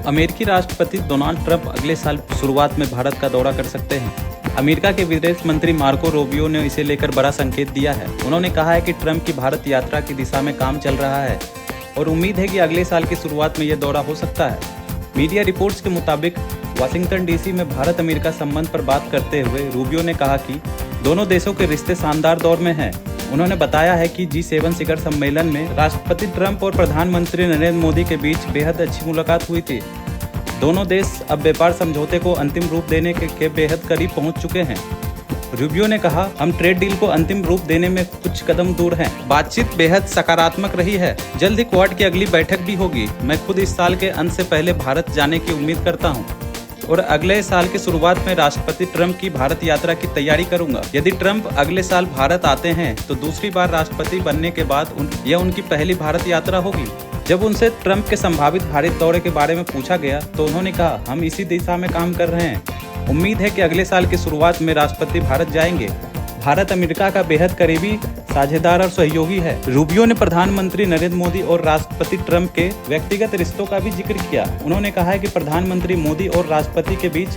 अमेरिकी राष्ट्रपति Donald Trump अगले साल शुरुआत में भारत का दौरा कर सकते हैं। अमेरिका के विदेश मंत्री मार्को रूबियो ने इसे लेकर बड़ा संकेत दिया है। उन्होंने कहा है कि ट्रंप की भारत यात्रा की दिशा में काम चल रहा है और उम्मीद है कि अगले साल की शुरुआत में यह दौरा हो सकता है। मीडिया रिपोर्ट्स के मुताबिक वाशिंगटन डीसी में भारत अमेरिका संबंध पर बात करते हुए रूबियो ने कहा कि दोनों देशों के रिश्ते शानदार दौर में हैं। उन्होंने बताया है कि G7 शिखर सम्मेलन में राष्ट्रपति ट्रंप और प्रधानमंत्री नरेंद्र मोदी के बीच बेहद अच्छी मुलाकात हुई थी। दोनों देश अब व्यापार समझौते को अंतिम रूप देने के बेहद करीब पहुंच चुके हैं। रूबियो ने कहा, हम ट्रेड डील को अंतिम रूप देने में कुछ कदम दूर हैं। बातचीत बेहद सकारात्मक रही है। जल्द ही क्वाड की अगली बैठक भी होगी। मैं खुद इस साल के अंत से पहले भारत जाने की उम्मीद करता हूं और अगले साल की शुरुआत में राष्ट्रपति ट्रंप की भारत यात्रा की तैयारी करूंगा। यदि ट्रंप अगले साल भारत आते हैं तो दूसरी बार राष्ट्रपति बनने के बाद यह उनकी पहली भारत यात्रा होगी। जब उनसे ट्रंप के संभावित भारत दौरे के बारे में पूछा गया तो उन्होंने कहा, हम इसी दिशा में काम कर रहे हैं। उम्मीद है कि अगले साल की शुरुआत में राष्ट्रपति भारत जाएंगे। भारत अमेरिका का बेहद करीबी साझेदार और सहयोगी है। रूबियो ने प्रधानमंत्री नरेंद्र मोदी और राष्ट्रपति ट्रंप के व्यक्तिगत रिश्तों का भी जिक्र किया। उन्होंने कहा है कि प्रधानमंत्री मोदी और राष्ट्रपति के बीच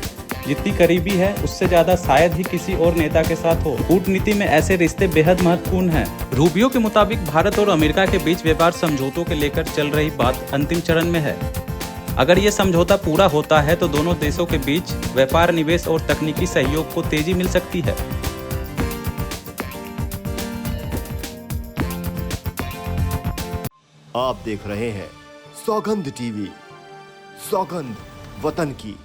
जितनी करीबी है उससे ज्यादा शायद ही किसी और नेता के साथ हो। कूटनीति में ऐसे रिश्ते बेहद महत्वपूर्ण हैं। रूबियो के मुताबिक भारत और अमेरिका के बीच व्यापार समझौतों के लेकर चल रही बात अंतिम चरण में है। अगर ये समझौता पूरा होता है तो दोनों देशों के बीच व्यापार, निवेश और तकनीकी सहयोग को तेजी मिल सकती है। आप देख रहे हैं सौगंध टीवी, सौगंध वतन की।